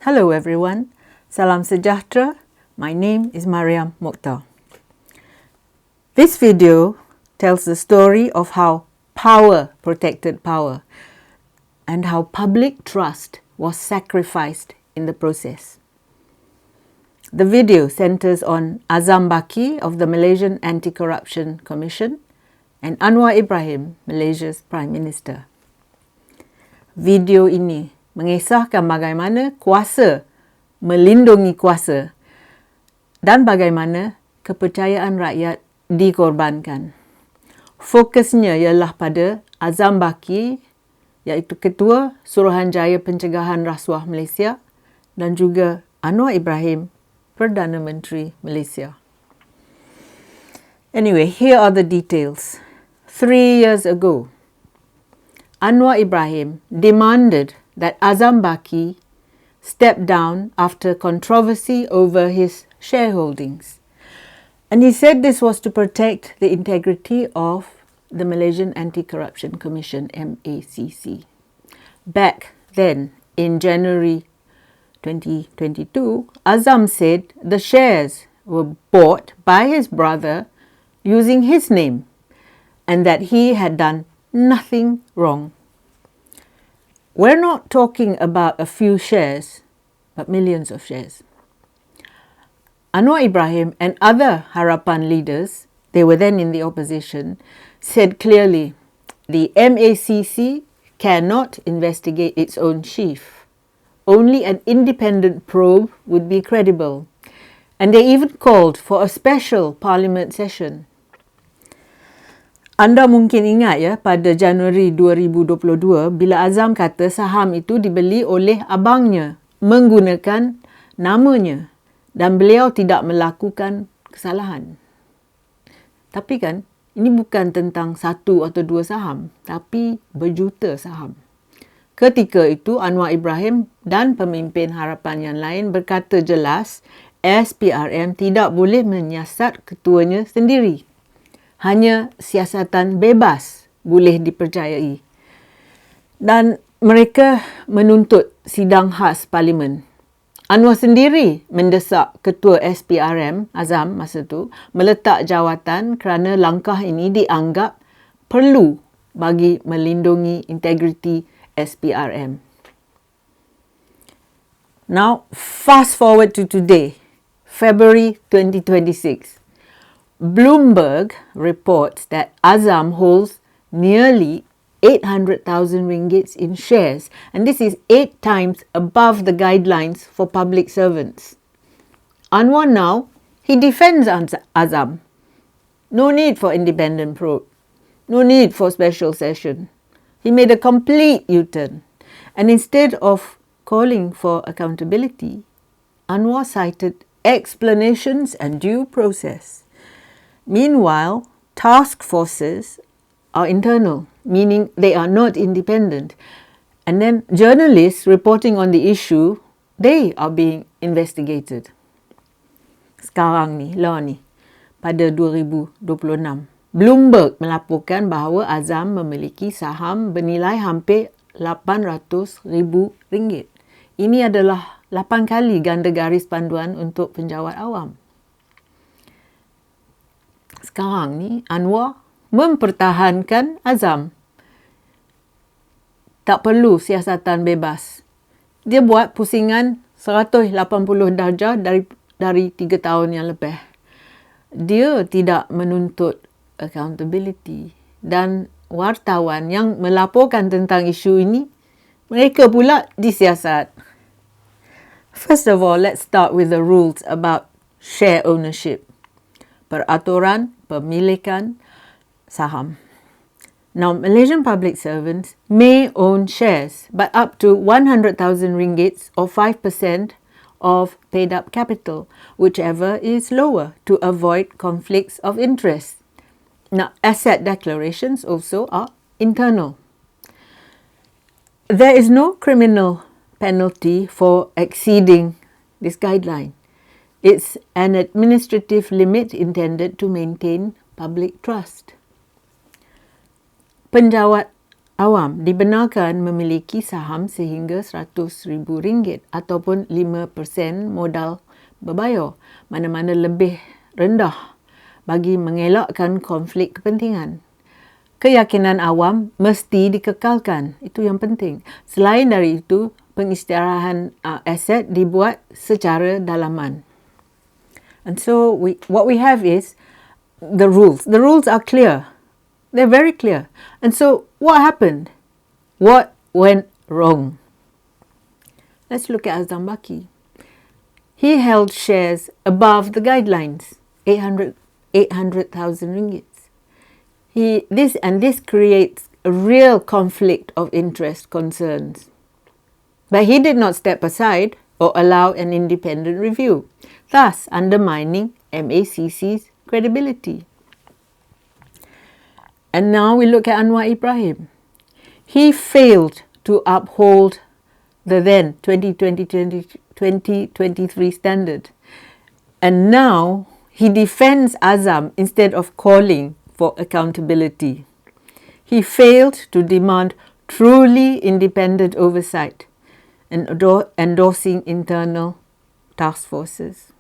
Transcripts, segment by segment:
Hello everyone, Salam Sejahtera. My name is Mariam Mokhtar. This video tells the story of how power protected power and how public trust was sacrificed in the process. The video centers on Azam Baki of the Malaysian Anti-Corruption Commission and Anwar Ibrahim, Malaysia's Prime Minister. Video ini mengisahkan bagaimana kuasa melindungi kuasa dan bagaimana kepercayaan rakyat dikorbankan. Fokusnya ialah pada Azam Baki, iaitu Ketua Suruhanjaya Pencegahan Rasuah Malaysia, dan juga Anwar Ibrahim, Perdana Menteri Malaysia. Anyway, here are the details. 3 years ago, Anwar Ibrahim demanded that Azam Baki step down after controversy over his shareholdings. And he said this was to protect the integrity of the Malaysian Anti-Corruption Commission, MACC. Back then, in January 2022, Azam said the shares were bought by his brother using his name and that he had done nothing wrong. We're not talking about a few shares, but millions of shares. Anwar Ibrahim and other Harapan leaders, they were then in the opposition, said clearly the MACC cannot investigate its own chief. Only an independent probe would be credible. And they even called for a special parliament session. Anda mungkin ingat ya, pada Januari 2022 bila Azam kata saham itu dibeli oleh abangnya menggunakan namanya dan beliau tidak melakukan kesalahan. Tapi kan, ini bukan tentang satu atau dua saham, tapi berjuta saham. Ketika itu, Anwar Ibrahim dan pemimpin harapan yang lain berkata jelas, SPRM tidak boleh menyiasat ketuanya sendiri. Hanya siasatan bebas boleh dipercayai. Dan mereka menuntut sidang khas parlimen. Anwar sendiri mendesak Ketua SPRM, Azam masa itu, meletak jawatan kerana langkah ini dianggap perlu bagi melindungi integriti SPRM. Now, fast forward to today, February 2026. Bloomberg reports that Azam holds nearly 800,000 ringgit in shares, and this is 8 times above the guidelines for public servants. Anwar now, he defends Azam. No need for independent probe. No need for special session. He made a complete U-turn. And instead of calling for accountability, Anwar cited explanations and due process. Meanwhile, task forces are internal, meaning they are not independent. And then journalists reporting on the issue, they are being investigated. Sekarang ni, pada 2026, Bloomberg melaporkan bahawa Azam memiliki saham bernilai hampir 800,000 ringgit. Ini adalah 8 kali ganda garis panduan untuk penjawat awam. Sekarang ni, Anwar mempertahankan Azam. Tak perlu siasatan bebas. Dia buat pusingan 180 darjah dari 3 tahun yang lebih. Dia tidak menuntut accountability. Dan wartawan yang melaporkan tentang isu ini, mereka pula disiasat. First of all, let's start with the rules about share ownership. Peraturan pemilikan saham. Now, Malaysian public servants may own shares, but up to 100,000 ringgit or 5% of paid-up capital, whichever is lower, to avoid conflicts of interest. Now, asset declarations also are internal. There is no criminal penalty for exceeding this guideline. It's an administrative limit intended to maintain public trust. Penjawat awam dibenarkan memiliki saham sehingga RM100,000 ataupun 5% modal berbayar, mana-mana lebih rendah bagi mengelakkan konflik kepentingan. Keyakinan awam mesti dikekalkan. Itu yang penting. Selain dari itu, pengisytiharan aset dibuat secara dalaman. And so what we have is the rules. The rules are clear. They're very clear. And so what happened? What went wrong? Let's look at Azam Baki. He held shares above the guidelines, 800,000 ringgit. This creates a real conflict of interest concerns. But he did not step aside or allow an independent review, thus undermining MACC's credibility. And now we look at Anwar Ibrahim. He failed to uphold the then 2023 standard. And now he defends Azam instead of calling for accountability. He failed to demand truly independent oversight and endorsing internal task forces.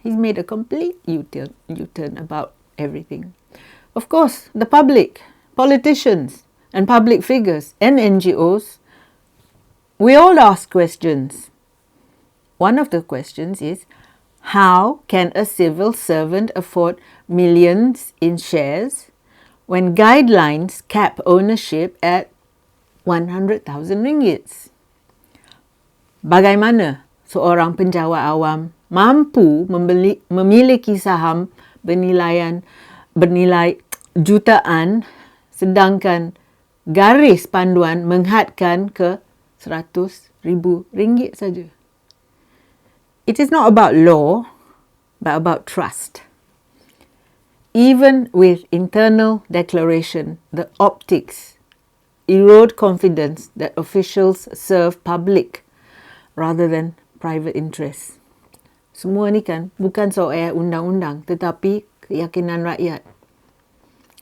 He's made a complete U-turn about everything. Of course, the public, politicians and public figures and NGOs, we all ask questions. One of the questions is, how can a civil servant afford millions in shares when guidelines cap ownership at 100,000 ringgit? Bagaimana seorang penjawat awam mampu memiliki saham bernilai jutaan sedangkan garis panduan menghadkan ke RM100,000 saja? It is not about law, but about trust. Even with internal declaration, the optics erode confidence that officials serve public rather than private interests. Semua ni kan bukan soal undang-undang tetapi keyakinan rakyat.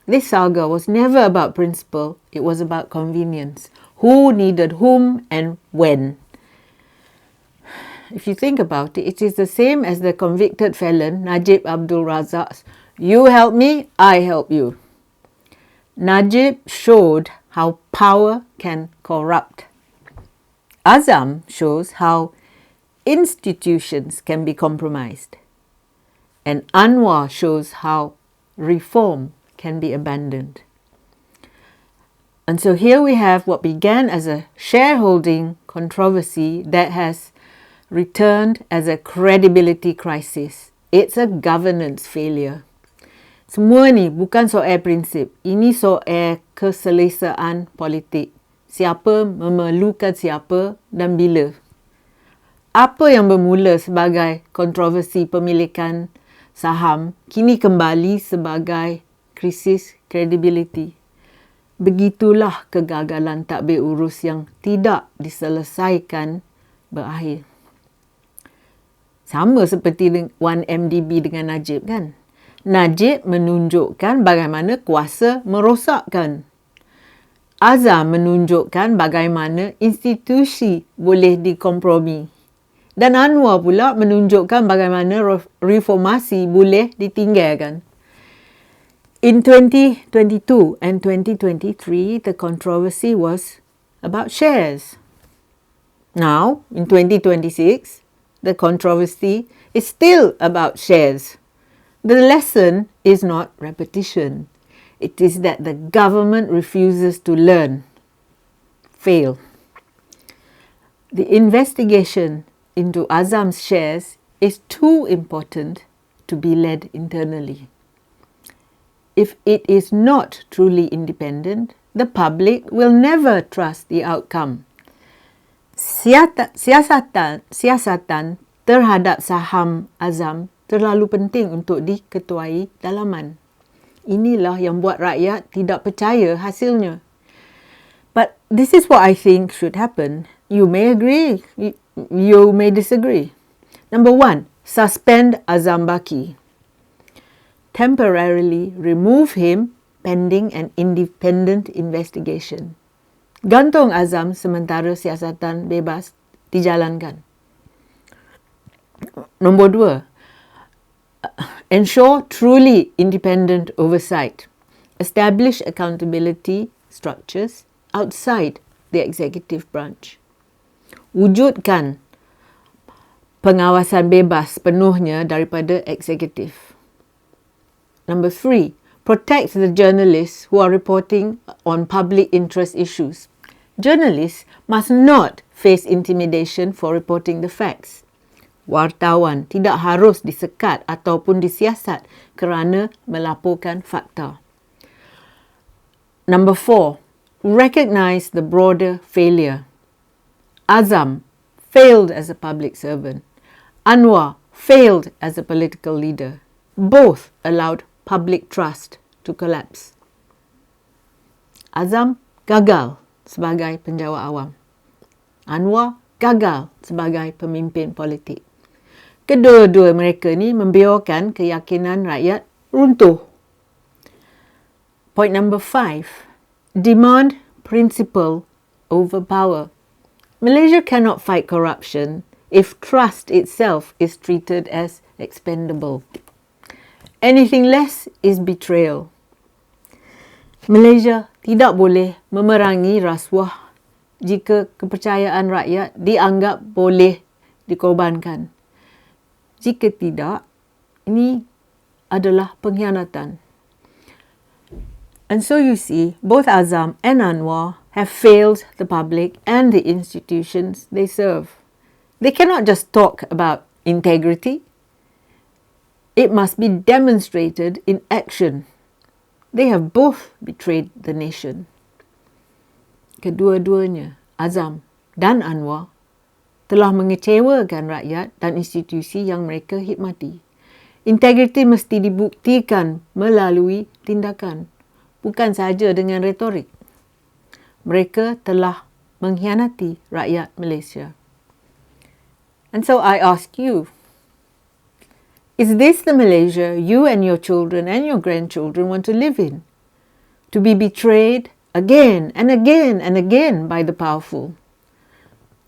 This saga was never about principle, it was about convenience. Who needed whom and when. If you think about it, it is the same as the convicted felon Najib Abdul Razak's "You help me, I help you." Najib showed how power can corrupt. Azam shows how institutions can be compromised. And Anwar shows how reform can be abandoned. And so here we have what began as a shareholding controversy that has returned as a credibility crisis. It's a governance failure. Semua ni bukan soal prinsip. Ini soal keselesaan politik. Siapa memerlukan siapa dan bila. Apa yang bermula sebagai kontroversi pemilikan saham kini kembali sebagai krisis kredibiliti. Begitulah kegagalan tadbir urus yang tidak diselesaikan berakhir. Sama seperti 1MDB dengan Najib kan. Najib menunjukkan bagaimana kuasa merosakkan. Azam menunjukkan bagaimana institusi boleh dikompromi. Dan Anwar pula menunjukkan bagaimana reformasi boleh ditinggalkan. In 2022 and 2023, the controversy was about shares. Now, in 2026, the controversy is still about shares. The lesson is not repetition. It is that the government refuses to learn, fail. The investigation into Azam's shares is too important to be led internally. If it is not truly independent, the public will never trust the outcome. Siasatan terhadap saham Azam terlalu penting untuk diketuai dalaman. Inilah yang buat rakyat tidak percaya hasilnya. But this is what I think should happen. You may agree, you may disagree. Number 1, suspend Azam Baki. Temporarily remove him pending an independent investigation. Gantung Azam sementara siasatan bebas dijalankan. Nombor 2, ensure truly independent oversight. Establish accountability structures outside the executive branch. Wujudkan pengawasan bebas penuhnya daripada eksekutif. Number 3, protect the journalists who are reporting on public interest issues. Journalists must not face intimidation for reporting the facts. Wartawan tidak harus disekat ataupun disiasat kerana melaporkan fakta. Number 4, recognize the broader failure. Azam failed as a public servant. Anwar failed as a political leader. Both allowed public trust to collapse. Azam gagal sebagai penjawat awam. Anwar gagal sebagai pemimpin politik. Kedua-dua mereka ni membiarkan keyakinan rakyat runtuh. Point number 5, demand principle over power. Malaysia cannot fight corruption if trust itself is treated as expendable. Anything less is betrayal. Malaysia tidak boleh memerangi rasuah jika kepercayaan rakyat dianggap boleh dikorbankan. Jika tidak, ini adalah pengkhianatan. And so you see, both Azam and Anwar have failed the public and the institutions they serve. They cannot just talk about integrity. It must be demonstrated in action. They have both betrayed the nation. Kedua-duanya, Azam dan Anwar, telah mengecewakan rakyat dan institusi yang mereka khidmati. Integriti mesti dibuktikan melalui tindakan, bukan sahaja dengan retorik. Mereka telah mengkhianati rakyat Malaysia. And so I ask you, is this the Malaysia you and your children and your grandchildren want to live in? To be betrayed again and again and again by the powerful?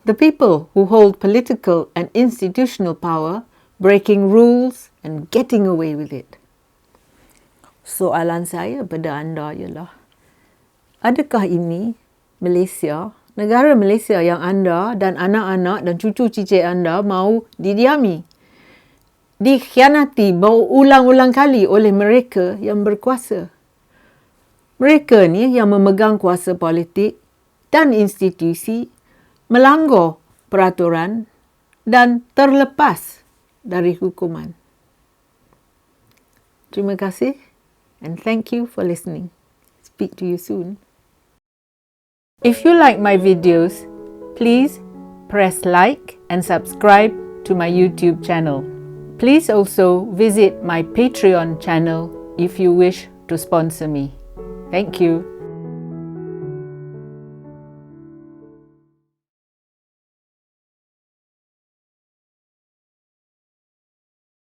The people who hold political and institutional power, breaking rules and getting away with it. Soalan saya pada anda ialah, adakah ini Malaysia, negara Malaysia yang anda dan anak-anak dan cucu cicit anda mahu didiami, dikhianati berulang-ulang kali oleh mereka yang berkuasa? Mereka ni yang memegang kuasa politik dan institusi, melanggar peraturan dan terlepas dari hukuman. Terima kasih and thank you for listening. Speak to you soon. If you like my videos, please press like and subscribe to my YouTube channel. Please also visit my Patreon channel if you wish to sponsor me. Thank you.